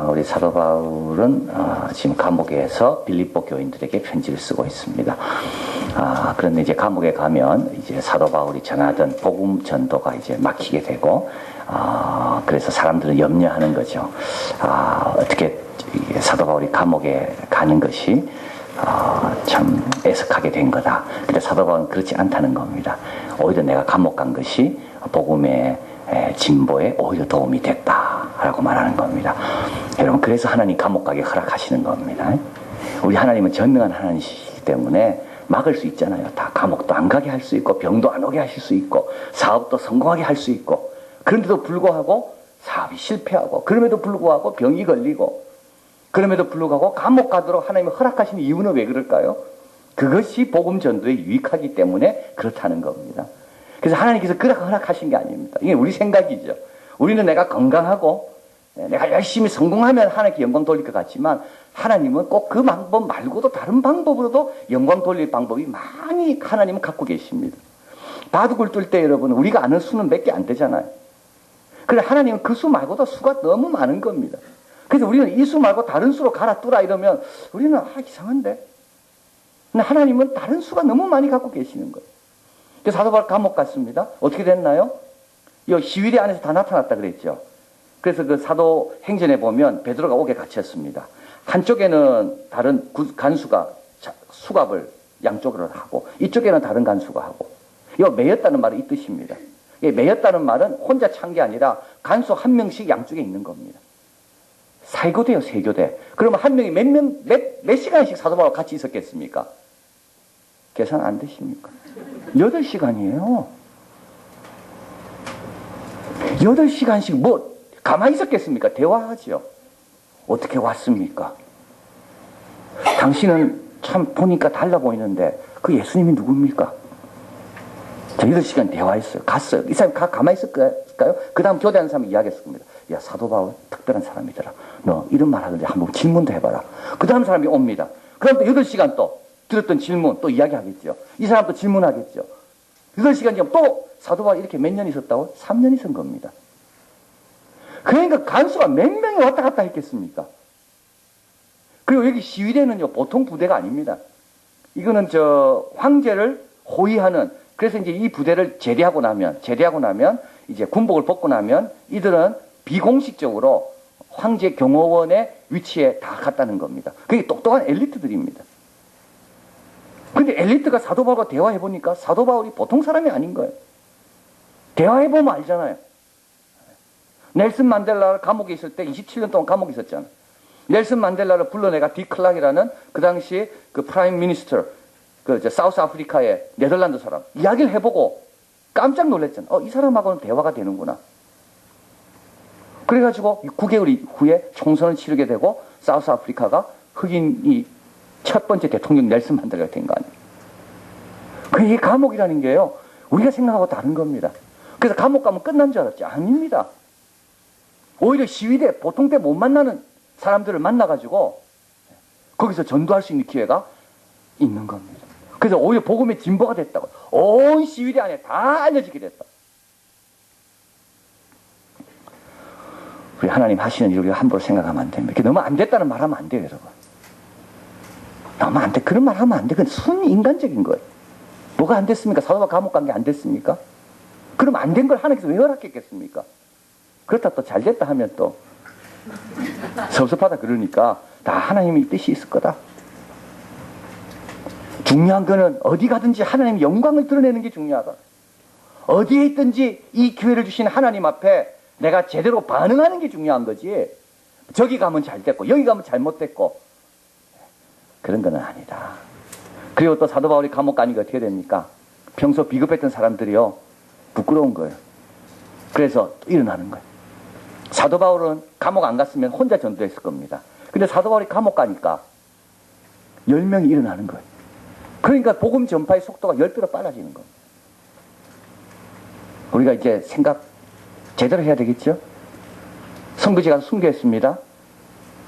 우리 사도 바울은 지금 감옥에서 빌립보 교인들에게 편지를 쓰고 있습니다. 그런데 이제 감옥에 가면 이제 사도 바울이 전하던 복음 전도가 이제 막히게 되고, 그래서 사람들은 염려하는 거죠. 어떻게 사도 바울이 감옥에 가는 것이 참 애석하게 된 거다. 근데 사도 바울은 그렇지 않다는 겁니다. 오히려 내가 감옥 간 것이 복음의 진보에 오히려 도움이 됐다라고 말하는 겁니다. 여러분, 그래서 하나님 감옥 가게 허락하시는 겁니다. 우리 하나님은 전능한 하나님이시기 때문에 막을 수 있잖아요. 다 감옥도 안 가게 할 수 있고, 병도 안 오게 하실 수 있고, 사업도 성공하게 할 수 있고, 그런데도 불구하고 사업이 실패하고, 그럼에도 불구하고 병이 걸리고, 그럼에도 불구하고 감옥 가도록 하나님이 허락하시는 이유는 왜 그럴까요? 그것이 복음 전도에 유익하기 때문에 그렇다는 겁니다. 그래서 하나님께서 그렇게 허락하신 게 아닙니다. 이게 우리 생각이죠. 우리는 내가 건강하고 내가 열심히 성공하면 하나님께 영광 돌릴 것 같지만, 하나님은 꼭 그 방법 말고도 다른 방법으로도 영광 돌릴 방법이 많이 하나님은 갖고 계십니다. 바둑을 둘 때 여러분, 우리가 아는 수는 몇 개 안 되잖아요. 그런데 하나님은 그 수 말고도 수가 너무 많은 겁니다. 그래서 우리는 이 수 말고 다른 수로 갈아뚜라 이러면 우리는 이상한데. 근데 하나님은 다른 수가 너무 많이 갖고 계시는 거예요. 그래서 사도 바울 감옥 갔습니다. 어떻게 됐나요? 이 시위대 안에서 다 나타났다 그랬죠. 그래서 그 사도 행전에 보면 베드로가 옥에 갇혔습니다. 한쪽에는 다른 간수가 수갑을 양쪽으로 하고, 이쪽에는 다른 간수가 하고. 이거 매였다는 말은 이 뜻입니다. 매였다는 말은 혼자 찬 게 아니라 간수 한 명씩 양쪽에 있는 겁니다. 세교대요, 세교대. 그러면 한 명이 몇 시간씩 사도 바울과 같이 있었겠습니까? 계산 안 되십니까? 8시간이에요. 8시간씩 뭐 가만히 있었겠습니까? 대화하죠. 어떻게 왔습니까? 당신은 참 보니까 달라 보이는데 그 예수님이 누굽니까? 자, 8시간 대화했어요. 갔어요. 이 사람이 가만히 있을까요? 그 다음 교대하는 사람이 이야기했을 겁니다. 야, 사도 바울 특별한 사람이더라. 너 이런 말 하던데 한번 질문도 해봐라. 그 다음 사람이 옵니다. 그 다음 또 8시간 또 들었던 질문 또 이야기하겠죠. 이 사람도 질문하겠죠. 8시간 지금 또 사도 바울 이렇게 몇 년 있었다고? 3년 있은 겁니다. 그러니까 간수가 몇 명이 왔다 갔다 했겠습니까? 그리고 여기 시위대는요, 보통 부대가 아닙니다. 이거는 황제를 호위하는, 그래서 이제 이 부대를 제대하고 나면 이제 군복을 벗고 나면 이들은 비공식적으로 황제 경호원의 위치에 다 갔다는 겁니다. 그게 똑똑한 엘리트들입니다. 근데 엘리트가 사도 바울과 대화해보니까 사도 바울이 보통 사람이 아닌 거예요. 대화해보면 알잖아요. 넬슨 만델라가 감옥에 있을 때 27년 동안 감옥에 있었잖아요. 넬슨 만델라를 불러내가 디클락이라는 그 당시 그 프라임 미니스터, 사우스 아프리카의 네덜란드 사람, 이야기를 해보고 깜짝 놀랐잖아요. 이 사람하고는 대화가 되는구나. 그래가지고 9개월 후에 총선을 치르게 되고 사우스 아프리카가 흑인이 첫 번째 대통령 넬슨 만델라가 된 거 아니에요. 이 감옥이라는 게요, 우리가 생각하고 다른 겁니다. 그래서 감옥 가면 끝난 줄 알았죠. 아닙니다. 오히려 시위대, 보통 때 못 만나는 사람들을 만나가지고 거기서 전도할 수 있는 기회가 있는 겁니다. 그래서 오히려 복음의 진보가 됐다고. 온 시위대 안에 다 알려지게 됐다. 우리 하나님 하시는 일을 우리가 함부로 생각하면 안 됩니다. 너무 안 됐다는 말 하면 안 돼요, 여러분. 너무 안 돼. 그런 말 하면 안 돼. 그건 순인간적인 거예요. 뭐가 안 됐습니까? 사도 바울 감옥 간 게 안 됐습니까? 그럼 안 된 걸 하나님께서 왜 허락했겠습니까? 그렇다 또 잘 됐다 하면 또 섭섭하다 그러니까 다 하나님의 뜻이 있을 거다. 중요한 거는 어디 가든지 하나님의 영광을 드러내는 게 중요하다. 어디에 있든지 이 기회를 주신 하나님 앞에 내가 제대로 반응하는 게 중요한 거지. 저기 가면 잘 됐고 여기 가면 잘못됐고 그런 건 아니다. 그리고 또 사도 바울이 감옥 가니까 어떻게 됩니까? 평소 비겁했던 사람들이요, 부끄러운 거예요. 그래서 일어나는 거예요. 사도 바울은 감옥 안 갔으면 혼자 전도했을 겁니다. 근데 사도 바울이 감옥 가니까 10명이 일어나는 거예요. 그러니까 복음 전파의 속도가 10배로 빨라지는 거예요. 우리가 이제 생각 제대로 해야 되겠죠? 선교지 가서 순교했습니다.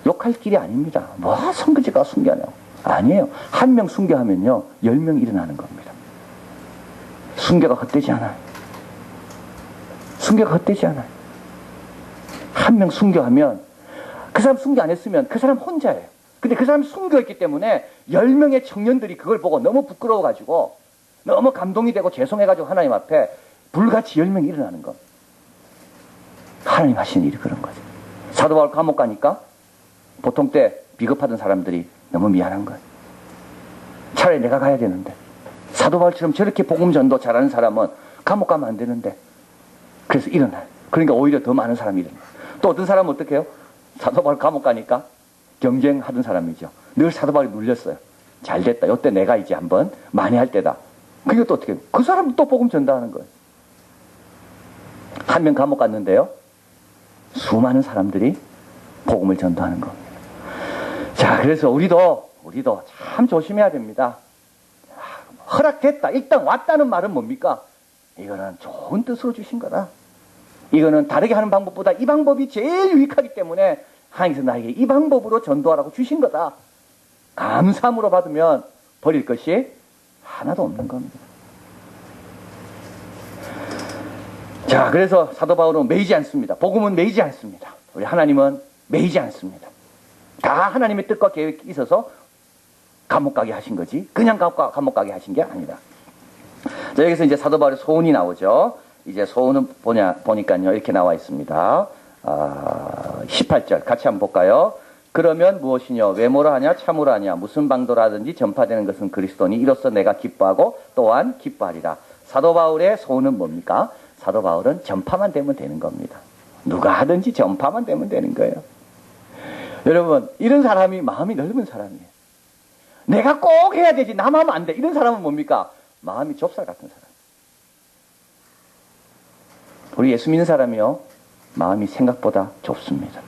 욕할 길이 아닙니다. 뭐 선교지 가서 순교하냐고. 아니에요. 한 명 순교하면요 10명 일어나는 겁니다. 순교가 헛되지 않아요. 순교가 헛되지 않아요. 한 명 순교하면 그 사람 순교 안 했으면 그 사람 혼자예요. 근데 그 사람이 순교했기 때문에 10명의 청년들이 그걸 보고 너무 부끄러워가지고 너무 감동이 되고 죄송해가지고 하나님 앞에 불같이 10명이 일어나는 거. 하나님 하신 일이 그런 거죠. 사도 바울 감옥 가니까 보통 때 비겁하던 사람들이 너무 미안한 거예요. 차라리 내가 가야 되는데, 사도 바울처럼 저렇게 복음 전도 잘하는 사람은 감옥 가면 안 되는데, 그래서 일어나요. 그러니까 오히려 더 많은 사람이 일어나요. 또 어떤 사람은 어떻게 해요? 사도 바울 감옥 가니까 경쟁하던 사람이죠. 늘 사도 바울이 눌렸어요. 잘 됐다. 이때 내가 이제 한번 만회할 때다. 그게 또 어떻게 해요? 그 사람도 또 복음 전도하는 거예요. 한 명 감옥 갔는데요, 수많은 사람들이 복음을 전도하는 겁니다. 자, 그래서 우리도 참 조심해야 됩니다. 허락됐다, 일단 왔다는 말은 뭡니까? 이거는 좋은 뜻으로 주신 거다. 이거는 다르게 하는 방법보다 이 방법이 제일 유익하기 때문에 하나님께서 나에게 이 방법으로 전도하라고 주신 거다. 감사함으로 받으면 버릴 것이 하나도 없는 겁니다. 자, 그래서 사도 바울은 매이지 않습니다. 복음은 매이지 않습니다. 우리 하나님은 매이지 않습니다. 다 하나님의 뜻과 계획이 있어서 감옥 가게 하신 거지, 그냥 감옥 가게 하신 게 아니다. 자, 여기서 이제 사도 바울의 소원이 나오죠. 이제 소원은 보니까요, 이렇게 나와 있습니다. 18절 같이 한번 볼까요? 그러면 무엇이뇨? 외모로 하냐? 참으로 하냐? 무슨 방도로 하든지 전파되는 것은 그리스도니 이로써 내가 기뻐하고 또한 기뻐하리라. 사도 바울의 소원은 뭡니까? 사도 바울은 전파만 되면 되는 겁니다. 누가 하든지 전파만 되면 되는 거예요. 여러분, 이런 사람이 마음이 넓은 사람이에요. 내가 꼭 해야 되지, 나만 하면 안 돼. 이런 사람은 뭡니까? 마음이 좁쌀 같은 사람. 우리 예수 믿는 사람이요, 마음이 생각보다 좁습니다.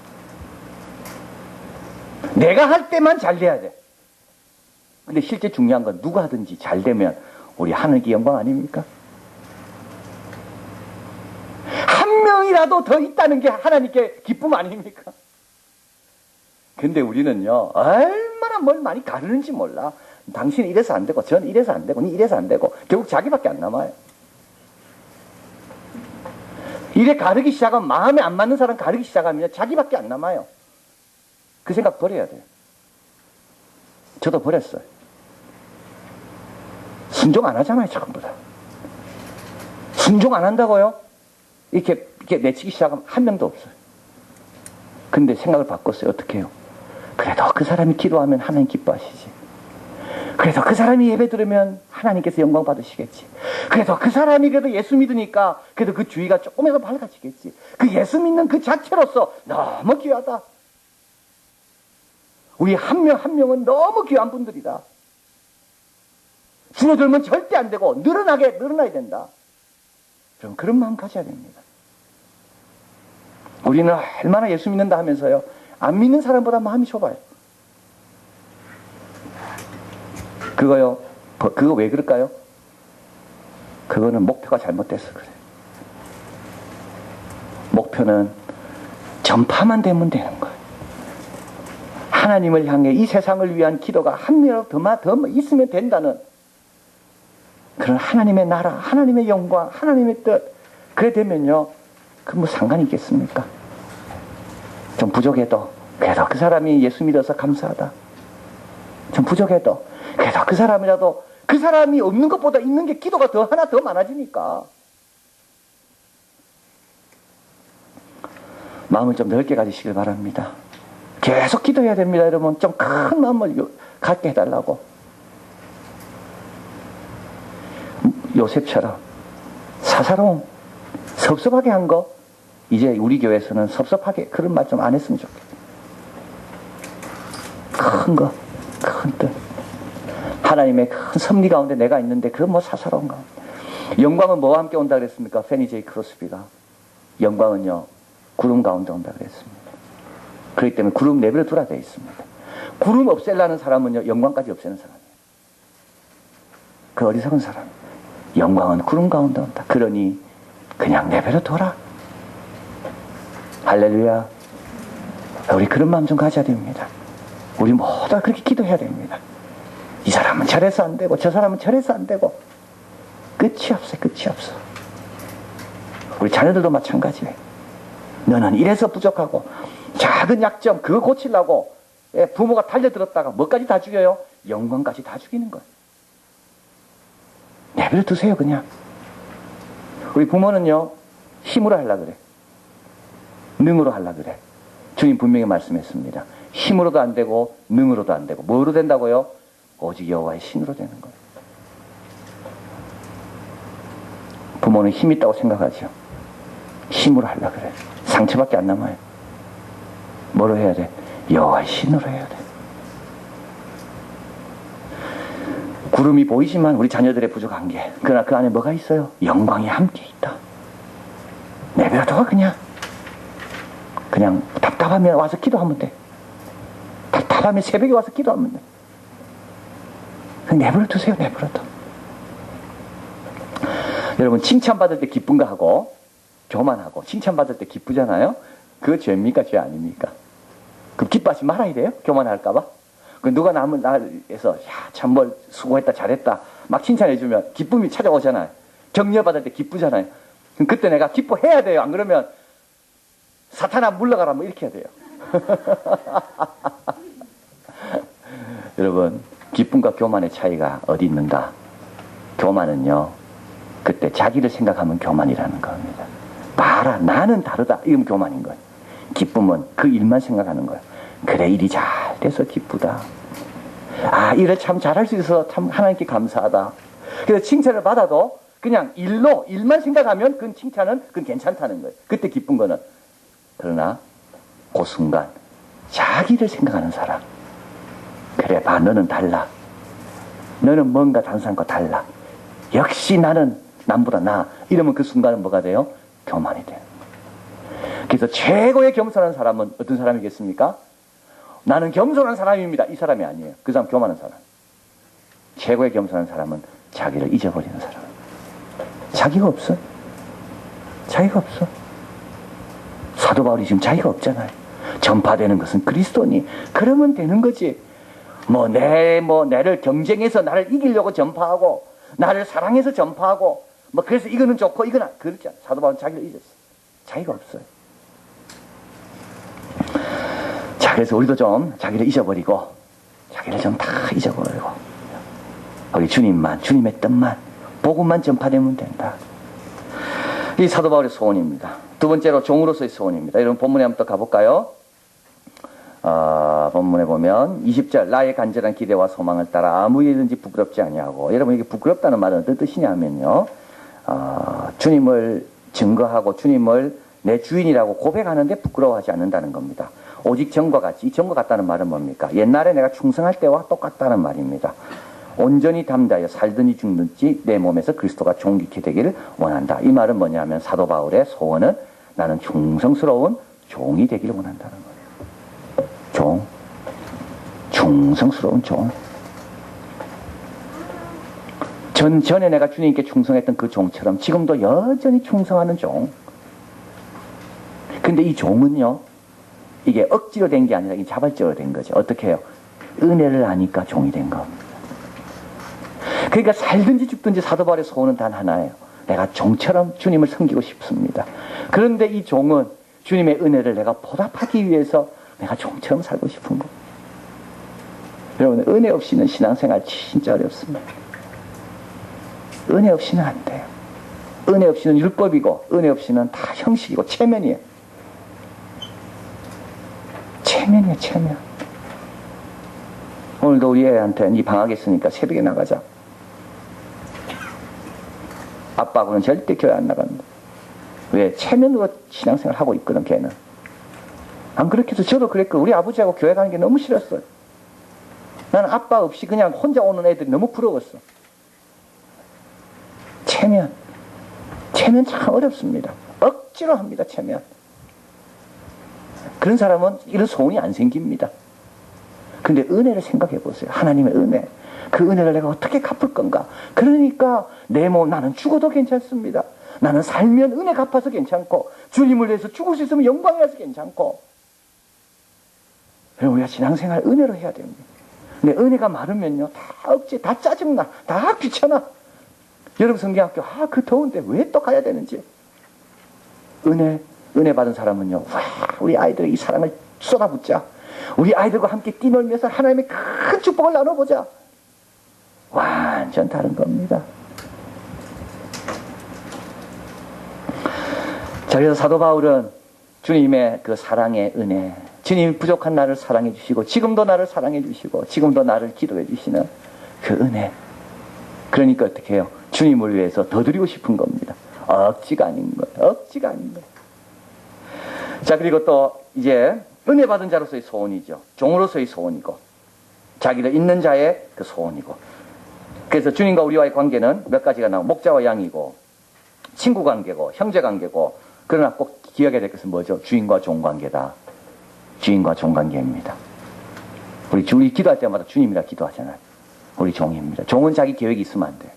내가 할 때만 잘 돼야 돼. 근데 실제 중요한 건 누가 하든지 잘 되면 우리 하늘의 영광 아닙니까? 한 명이라도 더 있다는 게 하나님께 기쁨 아닙니까? 근데 우리는요, 얼마나 뭘 많이 가르는지 몰라. 당신은 이래서 안 되고, 저는 이래서 안 되고, 니 이래서 안 되고, 결국 자기밖에 안 남아요. 이래 가르기 시작하면, 마음에 안 맞는 사람 가르기 시작하면 자기밖에 안 남아요. 그 생각 버려야 돼요. 저도 버렸어요. 순종 안 하잖아요, 전부 다. 순종 안 한다고요? 이렇게 내치기 시작하면 한 명도 없어요. 근데 생각을 바꿨어요. 어떻게 해요? 그래도 그 사람이 기도하면 하나님 기뻐하시지. 그래도 그 사람이 예배 들으면 하나님께서 영광 받으시겠지. 그래도 그 사람이 그래도 예수 믿으니까 그래도 그 주위가 조금이라도 밝아지겠지. 그 예수 믿는 그 자체로서 너무 귀하다. 우리 한 명 한 명은 너무 귀한 분들이다. 줄어들면 절대 안 되고 늘어나야 된다. 좀 그런 마음 가져야 됩니다. 우리는 얼마나 예수 믿는다 하면서요, 안 믿는 사람보다 마음이 좁아요. 그거 왜 그럴까요? 그거는 목표가 잘못돼서 그래요. 목표는 전파만 되면 되는 거예요. 하나님을 향해 이 세상을 위한 기도가 한 명이라도 더 있으면 된다는 그런 하나님의 나라, 하나님의 영광, 하나님의 뜻, 그래 되면요, 그 뭐 상관이 있겠습니까? 좀 부족해도 그래도 그 사람이 예수 믿어서 감사하다. 좀 부족해도 그래도 그 사람이라도, 그 사람이 없는 것보다 있는 게 기도가 하나 더 많아지니까. 마음을 좀 넓게 가지시길 바랍니다. 계속 기도해야 됩니다. 여러분, 좀 큰 마음을 갖게 해달라고. 요셉처럼 사사로움, 섭섭하게 한 거, 이제 우리 교회에서는 섭섭하게 그런 말 좀 안 했으면 좋겠어요. 큰 거, 큰 뜻, 하나님의 큰 섭리 가운데 내가 있는데 그건 뭐 사사로운 가운데. 영광은 뭐와 함께 온다 그랬습니까? 페니 제이 크로스비가. 영광은요, 구름 가운데 온다 그랬습니다. 그렇기 때문에 구름 내버려 두라 되어 있습니다. 구름 없애려는 사람은요, 영광까지 없애는 사람이에요. 그 어리석은 사람. 영광은 구름 가운데 온다. 그러니 그냥 내버려 둬라. 할렐루야. 우리 그런 마음 좀 가져야 됩니다. 우리 모두 그렇게 기도해야 됩니다. 이 사람은 저래서 안 되고 저 사람은 저래서 안 되고 끝이 없어요. 끝이 없어. 우리 자녀들도 마찬가지예요. 너는 이래서 부족하고 작은 약점 그거 고치려고 부모가 달려들었다가 뭐까지 다 죽여요? 영광까지 다 죽이는 거예요. 내버려 두세요 그냥. 우리 부모는요 힘으로 하려고 그래. 능으로 하려고 그래. 주님 분명히 말씀했습니다. 힘으로도 안 되고 능으로도 안 되고 뭐로 된다고요? 오직 여호와의 신으로 되는 거예요. 부모는 힘 있다고 생각하죠. 힘으로 하려고 그래. 상처밖에 안 남아요. 뭐로 해야 돼? 여호와의 신으로 해야 돼. 구름이 보이지만 우리 자녀들의 부족한 게, 그러나 그 안에 뭐가 있어요? 영광이 함께 있다. 내버려둬 그냥 답답하면 와서 기도하면 돼. 답답하면 새벽에 와서 기도하면 돼. 그냥 내버려두세요. 내버려둬. 여러분 칭찬받을 때 기쁜가 하고 교만하고 칭찬받을 때 기쁘잖아요. 그거 죄입니까? 죄 아닙니까? 그럼 기뻐하지 말아야 돼요? 교만할까봐? 그 누가 남을 나에서 참 뭘 수고했다 잘했다 막 칭찬해주면 기쁨이 찾아오잖아요. 격려받을 때 기쁘잖아요. 그럼 그때 내가 기뻐해야 돼요. 안 그러면 사탄아 물러가라 뭐 이렇게 해야 돼요. 여러분 기쁨과 교만의 차이가 어디 있는가? 교만은요 그때 자기를 생각하면 교만이라는 겁니다. 봐라 나는 다르다 이건 교만인 거예요. 기쁨은 그 일만 생각하는 거예요. 그래 일이 잘 돼서 기쁘다. 아 일을 참 잘할 수 있어서 참 하나님께 감사하다. 그래서 칭찬을 받아도 그냥 일만 생각하면 그건 칭찬은 그건 괜찮다는 거예요. 그때 기쁜 거는. 그러나 그 순간 자기를 생각하는 사람, 그래 봐 너는 달라. 너는 뭔가 다른 사람과 달라. 역시 나는 남보다 나아. 이러면 그 순간은 뭐가 돼요? 교만이 돼요. 그래서 최고의 겸손한 사람은 어떤 사람이겠습니까? 나는 겸손한 사람입니다. 이 사람이 아니에요. 그 사람 교만한 사람. 최고의 겸손한 사람은 자기를 잊어버리는 사람. 자기가 없어. 자기가 없어. 사도 바울이 지금 자기가 없잖아요. 전파되는 것은 그리스도니. 그러면 되는 거지. 내를 경쟁해서 나를 이기려고 전파하고, 나를 사랑해서 전파하고, 그래서 이거는 좋고, 이거는, 그렇지 않아. 사도 바울은 자기를 잊었어. 자기가 없어요. 자, 그래서 우리도 좀 자기를 잊어버리고, 자기를 좀 다 잊어버리고, 우리 주님만, 주님의 뜻만, 복음만 전파되면 된다. 이 사도 바울의 소원입니다. 두 번째로 종으로서의 소원입니다. 여러분 본문에 한번 또 가볼까요? 본문에 보면 20절 나의 간절한 기대와 소망을 따라 아무 일든지 부끄럽지 아니하고. 여러분 이게 부끄럽다는 말은 어떤 뜻이냐면요, 주님을 증거하고 주님을 내 주인이라고 고백하는데 부끄러워하지 않는다는 겁니다. 오직 전과 같이. 이 전과 같다는 말은 뭡니까? 옛날에 내가 충성할 때와 똑같다는 말입니다. 온전히 담대하여 살든지 죽든지 내 몸에서 그리스도가 존귀케 되기를 원한다. 이 말은 뭐냐면 사도 바울의 소원은 나는 충성스러운 종이 되기를 원한다는 거예요. 충성스러운 종. 전에 내가 주님께 충성했던 그 종처럼 지금도 여전히 충성하는 종. 근데 이 종은요, 이게 억지로 된 게 아니라 이게 자발적으로 된 거죠. 어떻게 해요? 은혜를 아니까 종이 된 겁니다. 그러니까 살든지 죽든지 사도 바울의 소원은 단 하나예요. 내가 종처럼 주님을 섬기고 싶습니다. 그런데 이 종은 주님의 은혜를 내가 보답하기 위해서 내가 종처럼 살고 싶은 거예요. 여러분 은혜 없이는 신앙생활 진짜 어렵습니다. 은혜 없이는 안 돼요. 은혜 없이는 율법이고 은혜 없이는 다 형식이고 체면이에요. 체면. 오늘도 우리 애한테 네 방학했으니까 새벽에 나가자. 아빠하고는 절대 교회 안 나간다. 왜? 체면으로 신앙생활 하고 있거든, 걔는. 안 그렇게 해서 저도 그랬고, 우리 아버지하고 교회 가는 게 너무 싫었어요. 나는 아빠 없이 그냥 혼자 오는 애들이 너무 부러웠어. 체면 참 어렵습니다. 억지로 합니다, 체면. 그런 사람은 이런 소원이 안 생깁니다. 근데 은혜를 생각해 보세요. 하나님의 은혜. 그 은혜를 내가 어떻게 갚을 건가? 그러니까 내 몸 나는 죽어도 괜찮습니다. 나는 살면 은혜 갚아서 괜찮고, 주님을 위해서 죽을 수 있으면 영광이라서 괜찮고. 우리가 신앙생활 은혜로 해야 됩니다. 근데 은혜가 많으면요, 다 억지, 다 짜증나, 다 귀찮아. 여러분 성경학교, 그 더운데 왜 또 가야 되는지. 은혜 받은 사람은요, 와, 우리 아이들의 이 사랑을 쏟아붓자. 우리 아이들과 함께 뛰놀면서 하나님의 큰 축복을 나눠보자. 완전 다른 겁니다. 자, 그래서 사도 바울은 주님의 그 사랑의 은혜, 주님이 부족한 나를 사랑해 주시고 지금도 나를 사랑해 주시고 지금도 나를 기도해 주시는 그 은혜. 그러니까 어떻게 해요? 주님을 위해서 더 드리고 싶은 겁니다. 억지가 아닌 거예요. 억지가 아닌 거예요. 자, 그리고 또 이제 은혜 받은 자로서의 소원이죠. 종으로서의 소원이고 자기를 잇는 자의 그 소원이고. 그래서 주님과 우리와의 관계는 몇 가지가 나오고 목자와 양이고 친구 관계고 형제 관계고, 그러나 꼭 기억해야 될 것은 뭐죠? 주인과 종 관계다. 주인과 종 관계입니다. 우리 기도할 때마다 주님이라 기도하잖아요. 우리 종입니다. 종은 자기 계획이 있으면 안 돼.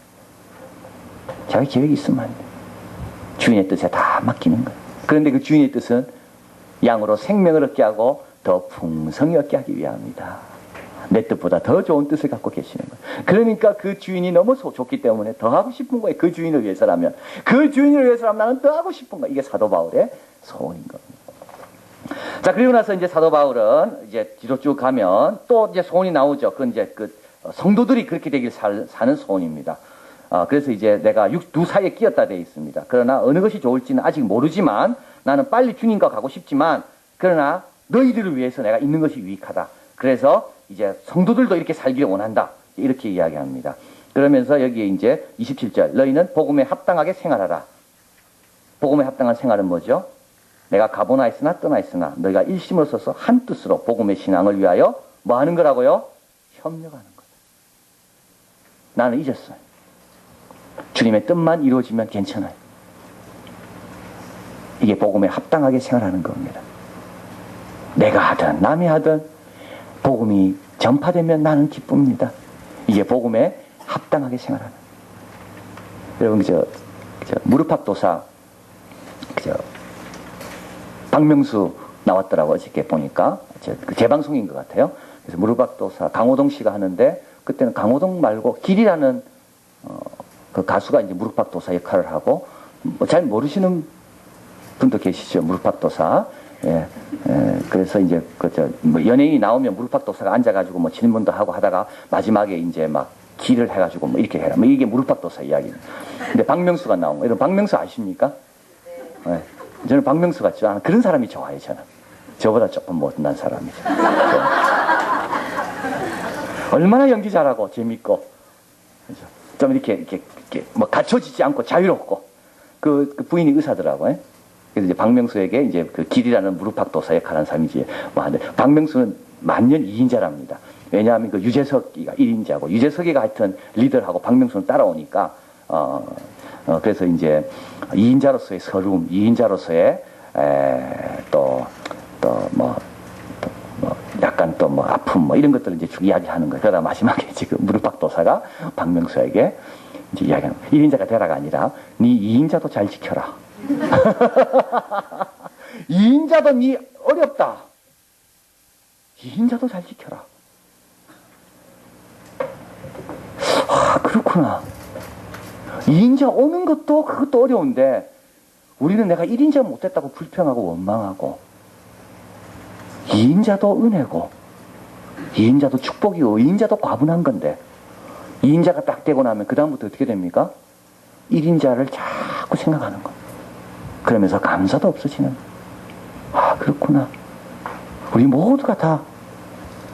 자기 계획이 있으면 안 돼. 주인의 뜻에 다 맡기는 거예요. 그런데 그 주인의 뜻은 양으로 생명을 얻게 하고 더 풍성히 얻게 하기 위함이다. 내 뜻보다 더 좋은 뜻을 갖고 계시는 거예요. 그러니까 그 주인이 너무 좋기 때문에 더 하고 싶은 거예요. 그 주인을 위해서라면. 그 주인을 위해서라면 나는 더 하고 싶은 거예요. 이게 사도 바울의 소원인 겁니다. 자, 그리고 나서 이제 사도 바울은 이제 뒤로 쭉 가면 또 이제 소원이 나오죠. 그건 이제 그 성도들이 그렇게 되길 사는 소원입니다. 그래서 이제 내가 두 사이에 끼었다 되어 있습니다. 그러나 어느 것이 좋을지는 아직 모르지만 나는 빨리 주님과 가고 싶지만 그러나 너희들을 위해서 내가 있는 것이 유익하다. 그래서 이제 성도들도 이렇게 살기를 원한다. 이렇게 이야기합니다. 그러면서 여기에 이제 27절 너희는 복음에 합당하게 생활하라. 복음에 합당한 생활은 뭐죠? 내가 가보나 있으나 떠나 있으나 너희가 일심을 써서 한 뜻으로 복음의 신앙을 위하여 뭐 하는 거라고요? 협력하는 거다. 나는 잊었어요. 주님의 뜻만 이루어지면 괜찮아요. 이게 복음에 합당하게 생활하는 겁니다. 내가 하든 남이 하든 복음이 전파되면 나는 기쁩니다. 이게 복음에 합당하게 생활하는. 여러분 무릎팍도사 박명수 나왔더라고 어저께 보니까 재방송인 것 같아요. 그래서 무릎팍도사 강호동 씨가 하는데 그때는 강호동 말고 길이라는 그 가수가 이제 무릎팍도사 역할을 하고 잘 모르시는 분도 계시죠. 무릎팍도사. 그래서 이제 뭐 연예인이 나오면 무릎팍도사가 앉아가지고 뭐 질문도 하고 하다가 마지막에 이제 막 기를 해가지고 뭐 이렇게 해라. 뭐 이게 무릎팍도사 이야기입니다. 근데 박명수가 나온 거예요. 박명수 아십니까? 네. 저는 박명수 같지 않아. 그런 사람이 좋아요, 저는. 저보다 조금 못난 사람이죠. 얼마나 연기 잘하고 재밌고, 그죠? 좀 이렇게 뭐 갖춰지지 않고 자유롭고, 그 부인이 의사더라고요. 그래서 이제 박명수에게 이제 그 길이라는 무릎팍도사 역할하는 사람이지. 박명수는 만년 2인자랍니다. 왜냐하면 그 유재석이가 1인자고, 유재석이가 하여튼 리더하고 박명수는 따라오니까, 그래서 이제 2인자로서의 서름, 2인자로서의 약간 또 뭐 아픔 뭐 이런 것들을 이제 쭉 이야기하는 거예요. 그러다 마지막에 지금 무릎팍도사가 박명수에게 이제 이야기하는 거예요. 1인자가 되라가 아니라 네 2인자도 잘 지켜라. 2인자도 네 어렵다. 2인자도 잘 지켜라. 그렇구나. 2인자 오는 것도 그것도 어려운데 우리는 내가 1인자 못했다고 불평하고 원망하고 2인자도 은혜고 2인자도 축복이고 2인자도 과분한 건데 2인자가 딱 되고 나면 그 다음부터 어떻게 됩니까? 1인자를 자꾸 생각하는 거. 그러면서 감사도 없어지는. 그렇구나. 우리 모두가 다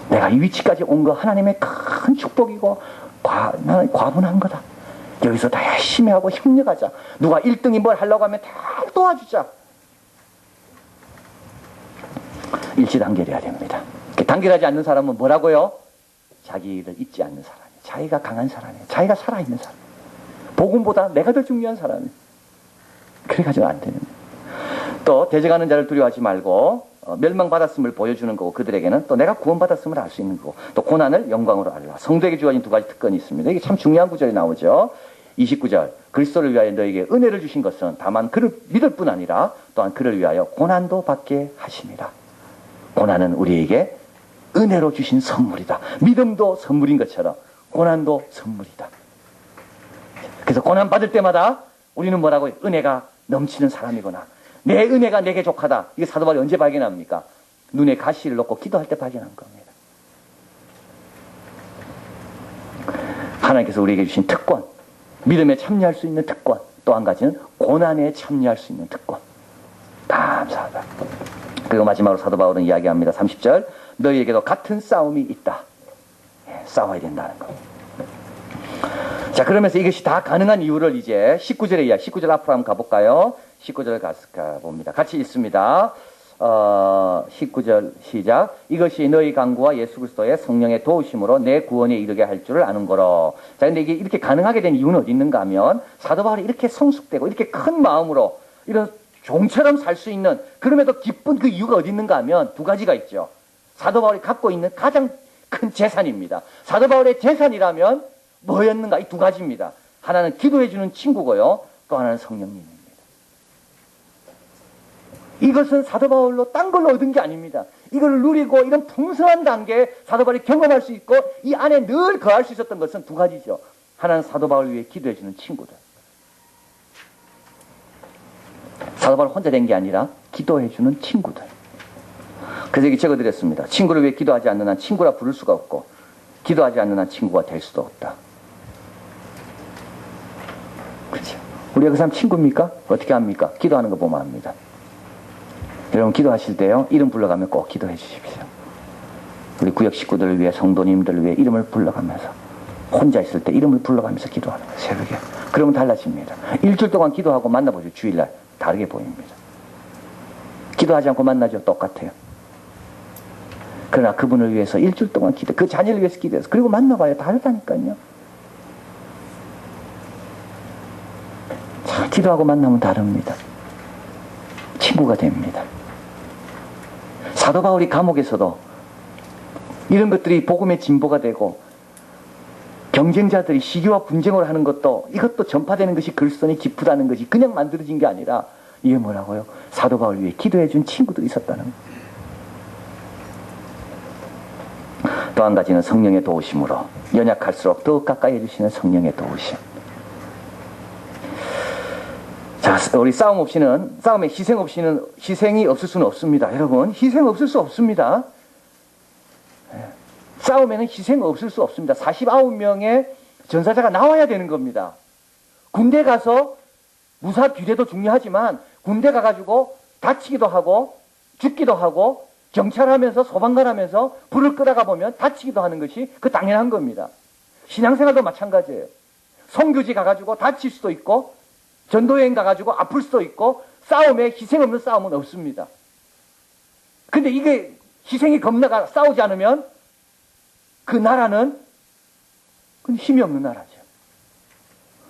내가 이 위치까지 온 거 하나님의 큰 축복이고 나는 과분한 거다. 여기서 다 열심히 하고 협력하자. 누가 1등이 뭘 하려고 하면 다 도와주자. 일치단결해야 됩니다. 단결하지 않는 사람은 뭐라고요? 자기를 잊지 않는 사람이에요. 자기가 강한 사람이에요. 자기가 살아있는 사람이에요. 복음보다 내가 더 중요한 사람이에요. 그래가지고 안 되는 거예요. 또 대적하는 자를 두려워하지 말고 멸망받았음을 보여주는 거고 그들에게는 또 내가 구원받았음을 알 수 있는 거고 또 고난을 영광으로 알라. 성도에게 주어진 두 가지 특권이 있습니다. 이게 참 중요한 구절이 나오죠. 29절 그리스도를 위하여 너에게 은혜를 주신 것은 다만 그를 믿을 뿐 아니라 또한 그를 위하여 고난도 받게 하심이라. 고난은 우리에게 은혜로 주신 선물이다. 믿음도 선물인 것처럼 고난도 선물이다. 그래서 고난 받을 때마다 우리는 뭐라고요? 은혜가 넘치는 사람이구나. 내 은혜가 내게 족하다. 이게 사도 바울이 언제 발견합니까? 눈에 가시를 놓고 기도할 때 발견한 겁니다. 하나님께서 우리에게 주신 특권, 믿음에 참여할 수 있는 특권, 또 한 가지는 고난에 참여할 수 있는 특권. 감사하다. 그리고 마지막으로 사도 바울은 이야기합니다. 30절, 너희에게도 같은 싸움이 있다. 싸워야 된다는 거. 자, 그러면서 이것이 다 가능한 이유를 이제 19절에 19절 앞으로 한번 가볼까요? 19절 가봅니다. 같이 읽습니다. 19절 시작. 이것이 너희 강구와 예수 그리스도의 성령의 도우심으로 내 구원에 이르게 할 줄을 아는 거로. 자, 근데 이게 이렇게 가능하게 된 이유는 어디 있는가 하면 사도 바울이 이렇게 성숙되고 이렇게 큰 마음으로 이런 종처럼 살 수 있는, 그럼에도 기쁜 그 이유가 어디 있는가 하면 두 가지가 있죠. 사도 바울이 갖고 있는 가장 큰 재산입니다. 사도 바울의 재산이라면 뭐였는가? 이 두 가지입니다. 하나는 기도해주는 친구고요, 또 하나는 성령님입니다. 이것은 사도 바울로 딴 걸로 얻은 게 아닙니다. 이걸 누리고 이런 풍성한 단계에 사도 바울이 경험할 수 있고 이 안에 늘 거할 수 있었던 것은 두 가지죠. 하나는 사도 바울을 위해 기도해주는 친구들. 사도 바울 혼자 된 게 아니라 기도해주는 친구들. 그래서 여기 적어드렸습니다. 친구를 위해 기도하지 않는 한 친구라 부를 수가 없고, 기도하지 않는 한 친구가 될 수도 없다. 그렇죠? 우리가 그 사람 친구입니까? 어떻게 합니까? 기도하는 거 보면 압니다. 여러분 기도하실 때요, 이름 불러가며 꼭 기도해 주십시오. 우리 구역 식구들을 위해, 성도님들을 위해 이름을 불러가면서, 혼자 있을 때 이름을 불러가면서 기도하는 거예요, 새벽에. 그러면 달라집니다. 일주일 동안 기도하고 만나보죠. 주일날 다르게 보입니다. 기도하지 않고 만나죠. 똑같아요. 그러나 그분을 위해서 일주일 동안 기도, 그 자녀를 위해서 기도해서, 그리고 만나봐요. 다르다니까요. 자, 기도하고 만나면 다릅니다. 친구가 됩니다. 사도 바울이 감옥에서도 이런 것들이 복음의 진보가 되고, 경쟁자들이 시기와 분쟁을 하는 것도, 이것도 전파되는 것이 글선이 기쁘다는 것이 그냥 만들어진 게 아니라, 이게 뭐라고요? 사도 바울 위해 기도해 준 친구들이 있었다는 거예요. 또 한 가지는 성령의 도우심으로, 연약할수록 더욱 가까이 해주시는 성령의 도우심. 자, 우리 싸움 없이는, 싸움에 희생 없이는, 희생이 없을 수는 없습니다. 여러분, 희생 없을 수 없습니다. 싸움에는 희생 없을 수 없습니다. 49명의 전사자가 나와야 되는 겁니다. 군대 가서 무사 귀대도 중요하지만, 군대 가가지고 다치기도 하고 죽기도 하고 경찰하면서 소방관하면서 불을 끄다가 보면 다치기도 하는 것이 그 당연한 겁니다. 신앙생활도 마찬가지예요. 선교지 가가지고 다칠 수도 있고, 전도여행 가가지고 아플 수도 있고, 싸움에 희생 없는 싸움은 없습니다. 근데 이게 희생이 겁나가 싸우지 않으면 그 나라는 힘이 없는 나라죠.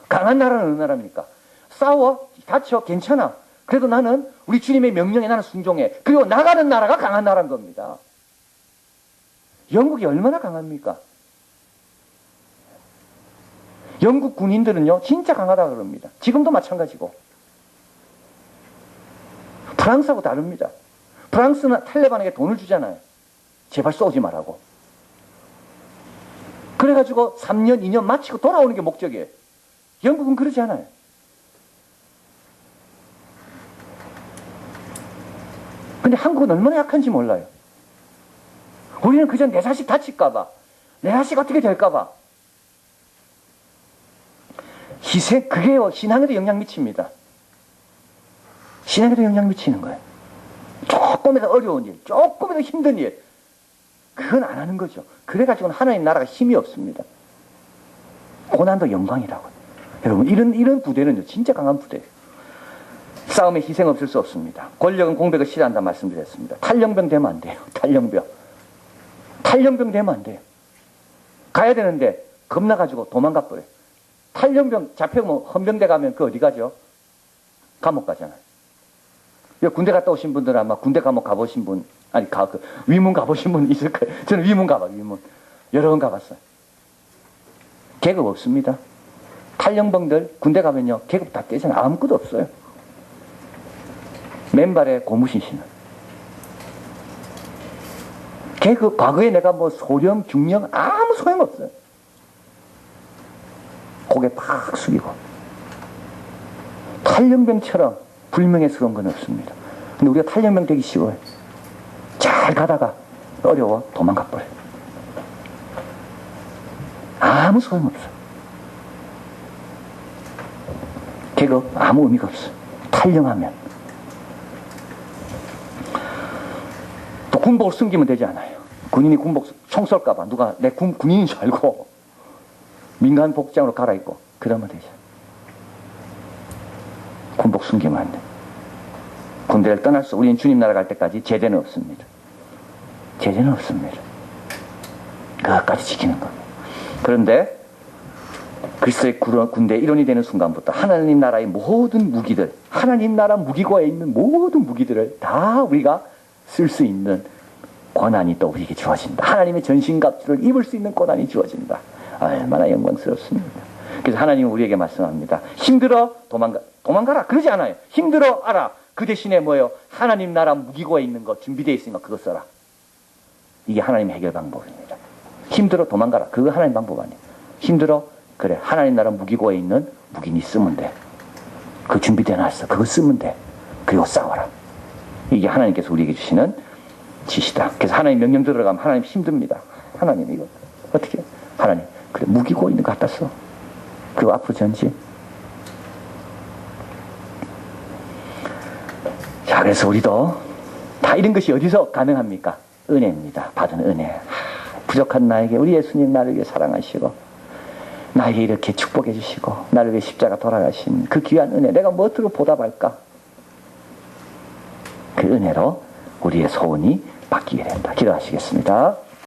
강한 나라는 어느 나라입니까? 싸워, 다쳐, 괜찮아. 그래도 나는 우리 주님의 명령에 나는 순종해. 그리고 나가는 나라가 강한 나라인 겁니다. 영국이 얼마나 강합니까? 영국 군인들은요, 진짜 강하다고 그럽니다. 지금도 마찬가지고. 프랑스하고 다릅니다. 프랑스는 탈레반에게 돈을 주잖아요. 제발 쏘지 말라고. 그래가지고 3년, 2년 마치고 돌아오는 게 목적이에요. 영국은 그러지 않아요. 근데 한국은 얼마나 약한지 몰라요. 우리는 그저 내 자식 다칠까봐, 내 자식 어떻게 될까봐. 희생, 그게요, 신앙에도 영향 미칩니다. 신앙에도 영향 미치는 거예요. 조금이라도 어려운 일, 조금이라도 힘든 일, 그건 안 하는 거죠. 그래가지고는 하나님 나라가 힘이 없습니다. 고난도 영광이라고요. 여러분, 이런 부대는요, 진짜 강한 부대예요. 싸움에 희생 없을 수 없습니다. 권력은 공백을 싫어한다 말씀드렸습니다. 탈영병 되면 안 돼요. 탈영병 되면 안 돼요. 가야 되는데 겁나가지고 도망가 버려요. 탈영병 잡혀면, 헌병대 가면 그 어디 가죠? 감옥 가잖아요. 군대 갔다 오신 분들은 아마 군대 감옥 가보신 분, 아니, 위문 가보신 분 있을 거예요. 저는 위문 위문. 여러 번 가봤어요. 계급 없습니다. 탈영병들 군대 가면요, 계급 다 깨잖아요. 아무것도 없어요. 맨발에 고무신 신은. 계급, 과거에 내가 뭐 소령, 중령, 아무 소용없어요. 고개 팍 숙이고. 탈영병처럼 불명예스러운 건 없습니다. 근데 우리가 탈영병 되기 쉬워요. 잘 잘 가다가 어려워 도망가 버려. 아무 소용없어. 계급 아무 의미가 없어. 탈영하면. 또 군복을 숨기면 되지 않아요. 군인이 군복 총 쏠까봐 누가 내 군인인 줄 알고 민간 복장으로 갈아입고 그러면 되죠. 군복 숨기면 안 돼. 군대를 떠날 수, 우리는 주님 나라 갈 때까지 제재는 없습니다. 제재는 없습니다. 그것까지 지키는 겁니다. 그런데 그리스도의 군대의 일원이 되는 순간부터 하나님 나라의 모든 무기들, 하나님 나라 무기고에 있는 모든 무기들을 다 우리가 쓸 수 있는 권한이 또 우리에게 주어진다. 하나님의 전신갑주를 입을 수 있는 권한이 주어진다. 얼마나 영광스럽습니다. 그래서 하나님은 우리에게 말씀합니다. 힘들어 도망가라 그러지 않아요. 힘들어 알아. 그 대신에 뭐예요? 하나님 나라 무기고에 있는 거 준비되어 있으니까 그거 써라. 이게 하나님의 해결 방법입니다. 힘들어 도망가라. 그거 하나님 방법 아니에요. 힘들어? 그래. 하나님 나라 무기고에 있는 무기니 쓰면 돼. 그거 준비되어 놨어. 그거 쓰면 돼. 그리고 싸워라. 이게 하나님께서 우리에게 주시는 지시다. 그래서 하나님 명령 들어가면 하나님 힘듭니다. 하나님 이거 어떻게? 하나님 그래 무기고 있는 거 갖다 써. 그리고 앞으로 전진. 자, 그래서 우리도 다 이런 것이 어디서 가능합니까? 은혜입니다. 받은 은혜. 부족한 나에게 우리 예수님 나를 위해 사랑하시고 나에게 이렇게 축복해 주시고 나를 위해 십자가 돌아가신 그 귀한 은혜 내가 무엇으로 보답할까? 그 은혜로 우리의 소원이 바뀌게 된다. 기도하시겠습니다.